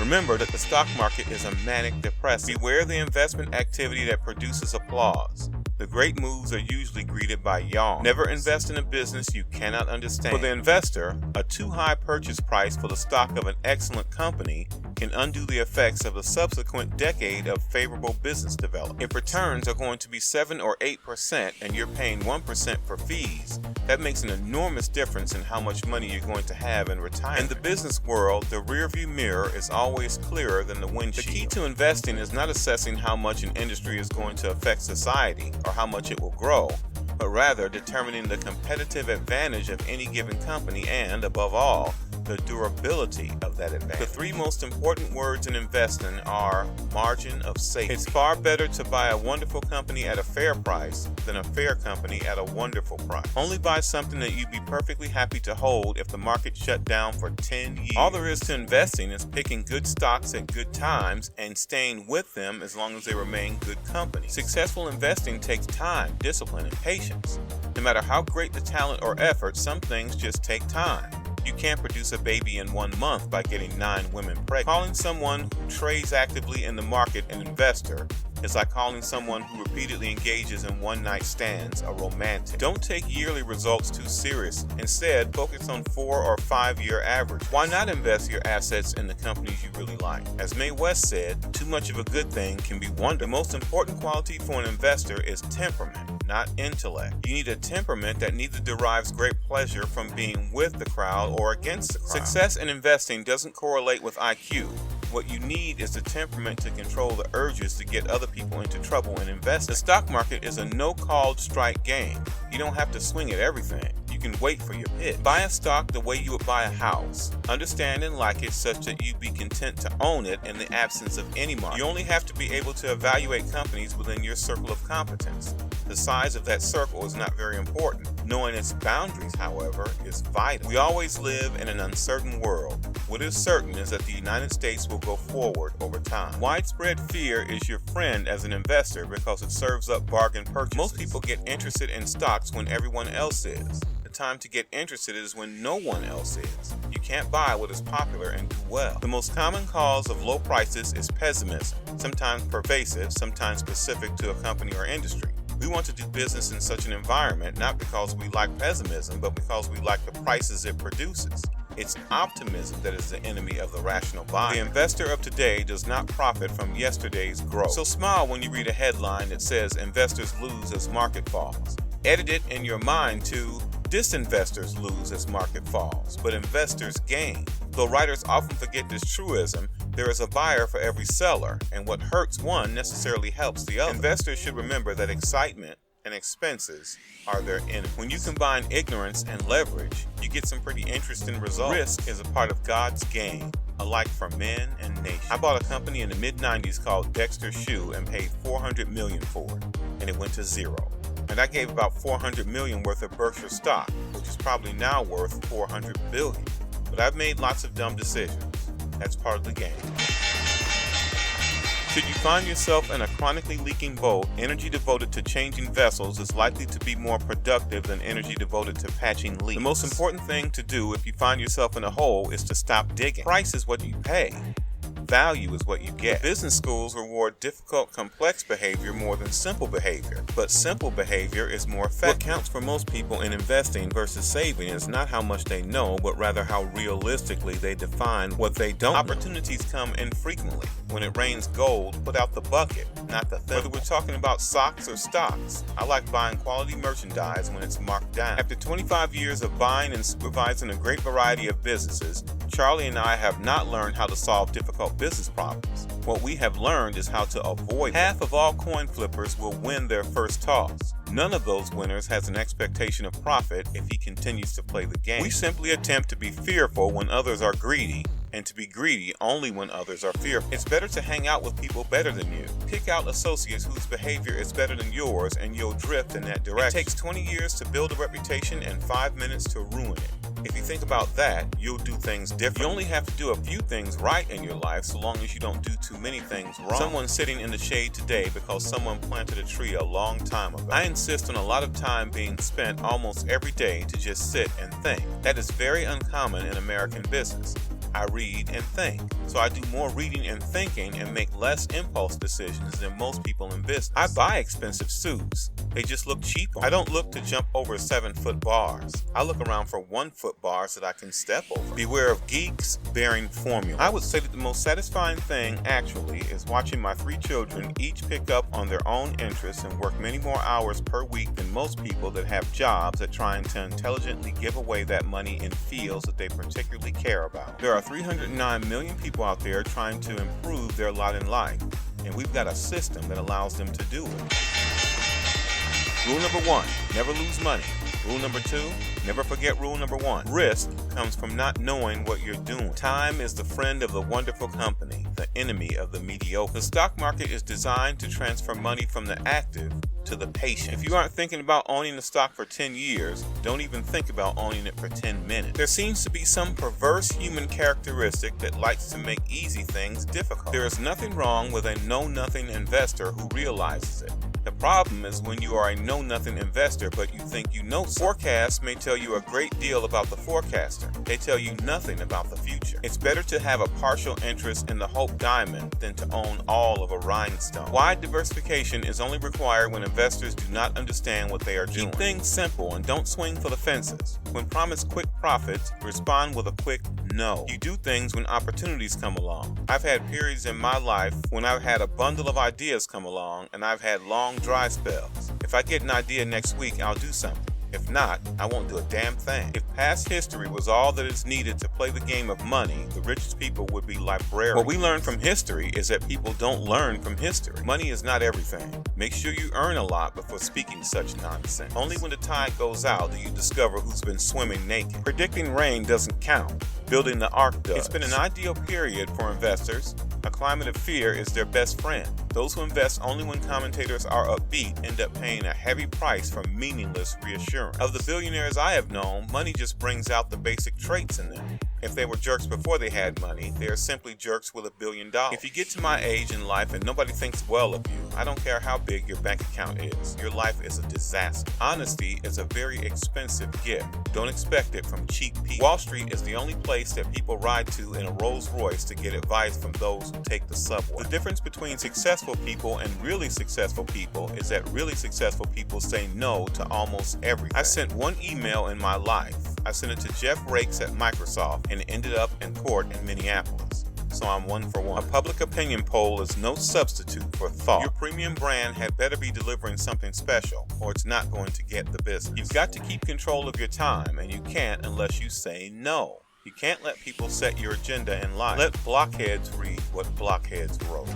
Remember that the stock market is a manic depressant. Beware the investment activity that produces applause. The great moves are usually greeted by yawns. Never invest in a business you cannot understand. For the investor, a too high purchase price for the stock of an excellent company can undo the effects of a subsequent decade of favorable business development. If returns are going to be 7 or 8% and you're paying 1% for fees, that makes an enormous difference in how much money you're going to have in retirement. In the business world, the rearview mirror is always clearer than the windshield. The key to investing is not assessing how much an industry is going to affect society or how much it will grow, but rather determining the competitive advantage of any given company and, above all, the durability of that advantage. The three most important words in investing are margin of safety. It's far better to buy a wonderful company at a fair price than a fair company at a wonderful price. Only buy something that you'd be perfectly happy to hold if the market shut down for 10 years. All there is to investing is picking good stocks at good times and staying with them as long as they remain good companies. Successful investing takes time, discipline, and patience. No matter how great the talent or effort, some things just take time. You can't produce a baby in 1 month by getting 9 women pregnant. Calling someone who trades actively in the market an investor is like calling someone who repeatedly engages in one-night stands a romantic. Don't take yearly results too seriously. Instead, focus on 4 or 5 year average. Why not invest your assets in the companies you really like? As Mae West said, too much of a good thing can be wonderful. The most important quality for an investor is temperament, not intellect. You need a temperament that neither derives great pleasure from being with the crowd or against the crowd. Success in investing doesn't correlate with IQ. What you need is the temperament to control the urges to get other people into trouble and invest. The stock market is a no-called strike game. You don't have to swing at everything. You can wait for your pitch. Buy a stock the way you would buy a house. Understand and like it such that you'd be content to own it in the absence of any market. You only have to be able to evaluate companies within your circle of competence. The size of that circle is not very important. Knowing its boundaries, however, is vital. We always live in an uncertain world. What is certain is that the United States will go forward over time. Widespread fear is your friend as an investor because it serves up bargain purchases. Most people get interested in stocks when everyone else is. The time to get interested is when no one else is. You can't buy what is popular and do well. The most common cause of low prices is pessimism, sometimes pervasive, sometimes specific to a company or industry. We want to do business in such an environment not because we like pessimism, but because we like the prices it produces. It's optimism that is the enemy of the rational buyer. The investor of today does not profit from yesterday's growth. So smile when you read a headline that says investors lose as market falls. Edit it in your mind to disinvestors lose as market falls, but investors gain. Though writers often forget this truism, there is a buyer for every seller, and what hurts one necessarily helps the other. Investors should remember that excitement and expenses are their enemy. When you combine ignorance and leverage, you get some pretty interesting results. Risk is a part of God's game, alike for men and nations. I bought a company in the mid-90s called Dexter Shoe and paid $400 million for it, and it went to zero. And I gave about $400 million worth of Berkshire stock, which is probably now worth $400 billion. But I've made lots of dumb decisions. That's part of the game. Should you find yourself in a chronically leaking boat, energy devoted to changing vessels is likely to be more productive than energy devoted to patching leaks. The most important thing to do if you find yourself in a hole is to stop digging. Price is what you pay. Value is what you get. Business schools reward difficult, complex behavior more than simple behavior, but simple behavior is more effective. What counts for most people in investing versus saving is not how much they know, but rather how realistically they define what they don't know. Opportunities come infrequently. When it rains gold, put out the bucket, not the thimble. Whether we're talking about socks or stocks, I like buying quality merchandise when it's marked down. After 25 years of buying and supervising a great variety of businesses, Charlie and I have not learned how to solve difficult business problems. What we have learned is how to avoid them. Half of all coin flippers will win their first toss. None of those winners has an expectation of profit if he continues to play the game. We simply attempt to be fearful when others are greedy, and to be greedy only when others are fearful. It's better to hang out with people better than you. Pick out associates whose behavior is better than yours, and you'll drift in that direction. It takes 20 years to build a reputation and 5 minutes to ruin it. If you think about that, you'll do things different. You only have to do a few things right in your life so long as you don't do too many things wrong. Someone's sitting in the shade today because someone planted a tree a long time ago. I insist on a lot of time being spent almost every day to just sit and think. That is very uncommon in American business. I read and think. So I do more reading and thinking and make less impulse decisions than most people in business. I buy expensive suits. They just look cheap. I don't look to jump over 7-foot bars. I look around for 1-foot bars that I can step over. Beware of geeks bearing formula. I would say that the most satisfying thing actually is watching my 3 children each pick up on their own interests and work many more hours per week than most people that have jobs at trying to intelligently give away that money in fields that they particularly care about. There are 309 million people out there trying to improve their lot in life, and we've got a system that allows them to do it. Rule number 1, never lose money. Rule number 2, never forget rule number 1. Risk comes from not knowing what you're doing. Time is the friend of the wonderful company, the enemy of the mediocre. The stock market is designed to transfer money from the active to the patient. If you aren't thinking about owning the stock for 10 years, don't even think about owning it for 10 minutes. There seems to be some perverse human characteristic that likes to make easy things difficult. There is nothing wrong with a know-nothing investor who realizes it. The problem is when you are a know-nothing investor but you think you know something. Forecasts may tell you a great deal about the forecaster. They tell you nothing about the future. It's better to have a partial interest in the Hope Diamond than to own all of a rhinestone. Wide diversification is only required when investors do not understand what they are doing. Keep things simple and don't swing for the fences. When promised quick profits, respond with a quick no. You do things when opportunities come along. I've had periods in my life when I've had a bundle of ideas come along and I've had long dry spells. If I get an idea next week, I'll do something. If not, I won't do a damn thing. If past history was all that is needed to play the game of money, the richest people would be librarians. What we learn from history is that people don't learn from history. Money is not everything. Make sure you earn a lot before speaking such nonsense. Only when the tide goes out do you discover who's been swimming naked. Predicting rain doesn't count. Building the ark does. It's been an ideal period for investors. A climate of fear is their best friend. Those who invest only when commentators are upbeat end up paying a heavy price for meaningless reassurance. Of the billionaires I have known, money just brings out the basic traits in them. If they were jerks before they had money, they are simply jerks with $1 billion. If you get to my age in life and nobody thinks well of you, I don't care how big your bank account is. Your life is a disaster. Honesty is a very expensive gift. Don't expect it from cheap people. Wall Street is the only place that people ride to in a Rolls Royce to get advice from those who take the subway. The difference between successful people and really successful people is that really successful people say no to almost everything. I sent one email in my life. I sent it to Jeff Rakes at Microsoft and it ended up in court in Minneapolis. So I'm 1 for 1. A public opinion poll is no substitute for thought. Your premium brand had better be delivering something special or it's not going to get the business. You've got to keep control of your time and you can't unless you say no. You can't let people set your agenda in life. Let blockheads read what blockheads wrote.